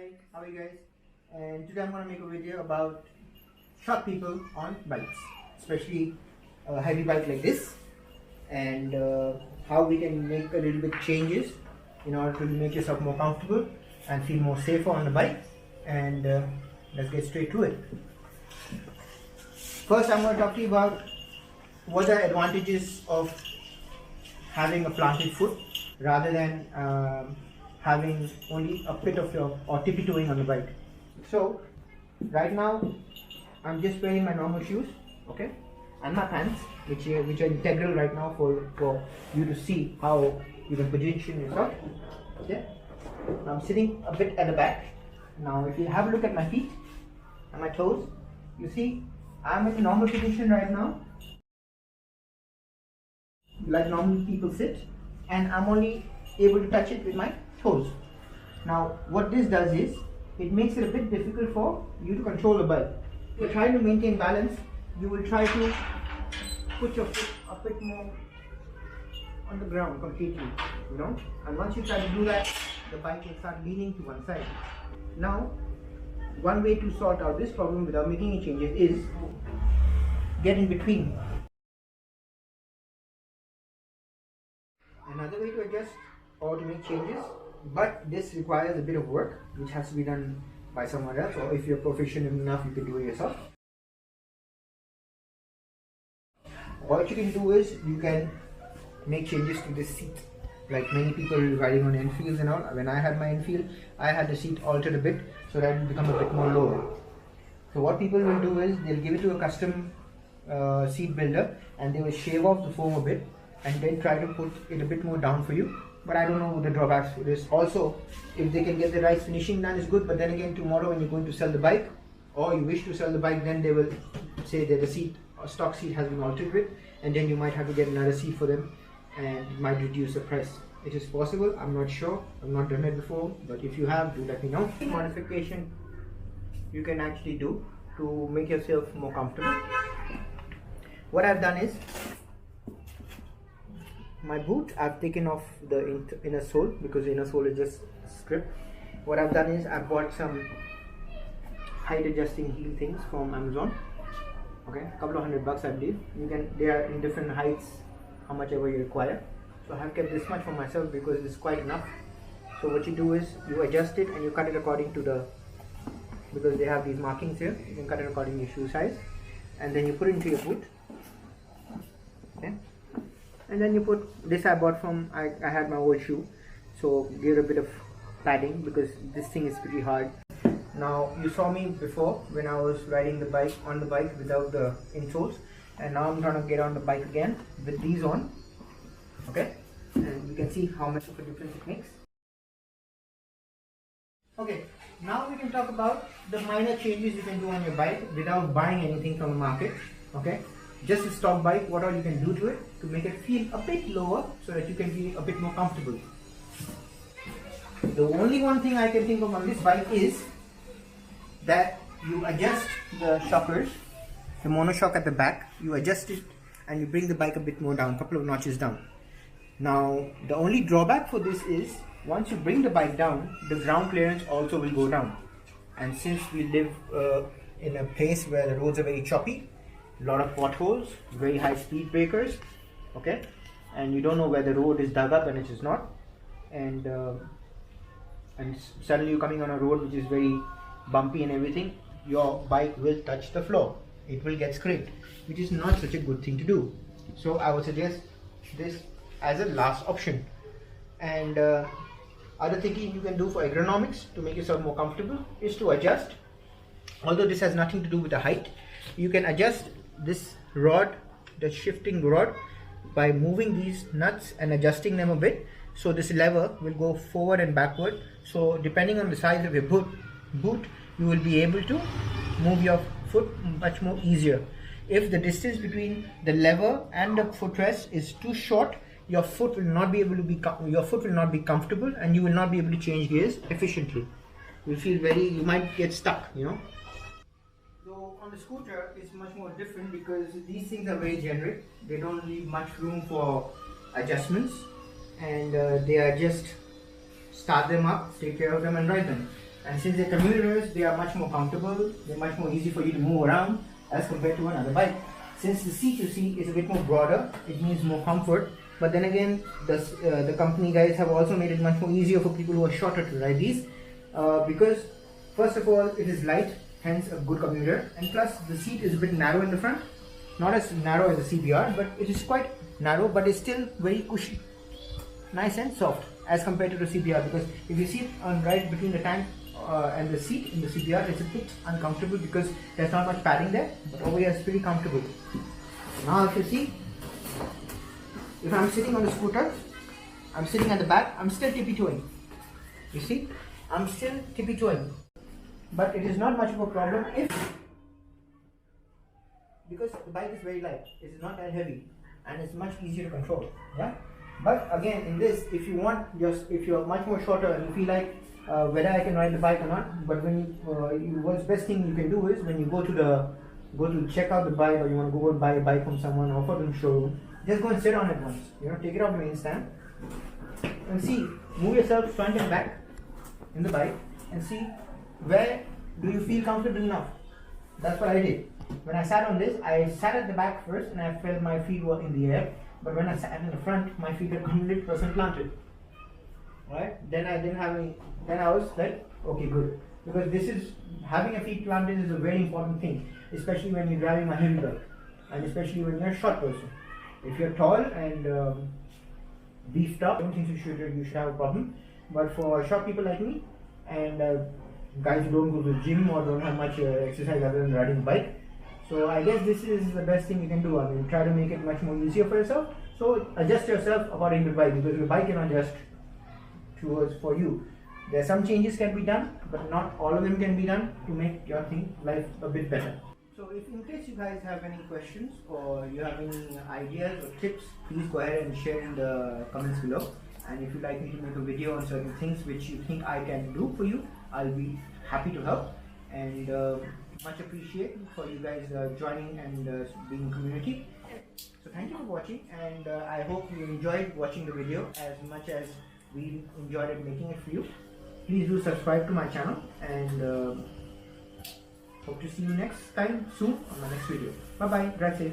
morning, how are you guys? And today I'm going to make a video about short people on bikes, especially a heavy bike like this, and how we can make a little bit changes in order to make yourself more comfortable and feel more safer on the bike. And let's get straight to it. First, I'm going to talk to you about what are advantages of having a planted foot rather than having only a bit of your or tippy toeing on the bike. So right now I'm just wearing my normal shoes, okay, and my pants, which are integral right now for you to see how you can position yourself. Okay, now I'm sitting a bit at the back. Now if you have a look at my feet and my toes, you see I'm in a normal position right now, like normal people sit, and I'm only able to touch it with my toes. Now what this does is it makes it a bit difficult for you to control the bike. If you're trying to maintain balance, you will try to put your foot a bit more on the ground completely, and once you try to do that, the bike will start leaning to one side. Now one way to sort out this problem without making any changes is get in between. Another way to adjust or to make changes, but this requires a bit of work which has to be done by someone else, or if you're proficient enough you can do it yourself. What you can do is you can make changes to this seat, like many people riding on Enfields and all. When I had my Enfield, I had the seat altered a bit so that it will become a bit more lower. So what people will do is they'll give it to a custom seat builder and they will shave off the foam a bit and then try to put it a bit more down for you. But I don't know the drawbacks for this. Also, if they can get the right finishing done is good, but then again tomorrow when you're going to sell the bike or you wish to sell the bike, then they will say that the seat or stock seat has been altered with, and then you might have to get another seat for them and it might reduce the price. It is possible, I'm not sure, I've not done it before, but if you have, do let me know. Modification you can actually do to make yourself more comfortable. What I've done is, my boot, I've taken off the inner sole because the inner sole is just strip. What I've done is I've bought some height adjusting heel things from Amazon. Okay, a couple of $100 I believe. They are in different heights, how much ever you require. So I have kept this much for myself because it's quite enough. So what you do is you adjust it and you cut it according to because they have these markings here, you can cut it according to your shoe size, and then you put it into your boot. Okay. And then you put this, I bought from, I had my old shoe, so give it a bit of padding because this thing is pretty hard. Now you saw me before when I was riding the bike on the bike without the insoles, and now I'm trying to get on the bike again with these on. Okay, and you can see how much of a difference it makes. Okay, now we can talk about the minor changes you can do on your bike without buying anything from the market. Okay, just a stock bike, what all you can do to it to make it feel a bit lower so that you can be a bit more comfortable. The only one thing I can think of on this bike is that you adjust the shockers, the monoshock at the back, you adjust it and you bring the bike a bit more down, a couple of notches down. Now the only drawback for this is once you bring the bike down, the ground clearance also will go down, and since we live in a place where the roads are very choppy, a lot of potholes, very high speed breakers, okay, and you don't know where the road is dug up and it is not, and suddenly you're coming on a road which is very bumpy and everything, your bike will touch the floor, it will get scraped, which is not such a good thing to do. So I would suggest this as a last option. And other thinking you can do for ergonomics to make yourself more comfortable is to adjust, although this has nothing to do with the height, you can adjust this rod, the shifting rod, by moving these nuts and adjusting them a bit. So this lever will go forward and backward, so depending on the size of your boot you will be able to move your foot much more easier. If the distance between the lever and the footrest is too short, your foot will not be comfortable and you will not be able to change gears efficiently. You feel you might get stuck, So on the scooter it's much more different because these things are very generic, they don't leave much room for adjustments, and they are just start them up, take care of them and ride them. And since they're commuters, they are much more comfortable, they're much more easy for you to move around as compared to another bike. Since the seat, you see, is a bit more broader, it means more comfort. But then again, the company guys have also made it much more easier for people who are shorter to ride these, because first of all, it is light, hence a good commuter, and plus the seat is a bit narrow in the front, not as narrow as the CBR, but it is quite narrow, but it's still very cushy, nice and soft as compared to the CBR. Because if you sit on right between the tank and the seat in the CBR, it's a bit uncomfortable because there's not much padding there, but over here it's pretty comfortable. Now if you see, if I'm sitting on the scooter, I'm sitting at the back, I'm still tippy-toeing. You see, I'm still tippy-toeing, but it is not much of a problem because the bike is very light, it's not that heavy, and it's much easier to control. Yeah. But again, in this, if you want, if you're much more shorter and you feel like whether I can ride the bike or not, but when what's best thing you can do is when you go to check out the bike, or you want to go and buy a bike from someone or from the showroom, just go and sit on it once. Take it off the main stand and see, move yourself front and back in the bike and see where do you feel comfortable enough. That's what I did. When I sat on this, I sat at the back first and I felt my feet were in the air. But when I sat in the front, my feet are 100% planted. Right? Then I didn't have any. Then I was like, okay, good. Because this is, having a feet planted is a very important thing, especially when you're driving a heavy bike, and especially when you're a short person. If you're tall and beefed up, I don't think you should have a problem. But for short people like me and guys who don't go to the gym or don't have much exercise other than riding a bike, so I guess this is the best thing you can do. I mean, try to make it much more easier for yourself. So adjust yourself according to the bike, because the bike cannot adjust for you. There are some changes can be done, but not all of them can be done to make your life a bit better. So if in case you guys have any questions or you have any ideas or tips, please go ahead and share in the comments below. And if you'd like me to make a video on certain things which you think I can do for you, I'll be happy to help. And much appreciate for you guys joining and being in community. So thank you for watching, and I hope you enjoyed watching the video as much as we enjoyed it making it for you. Please do subscribe to my channel, and hope to see you next time soon on my next video. Bye bye, drive safe.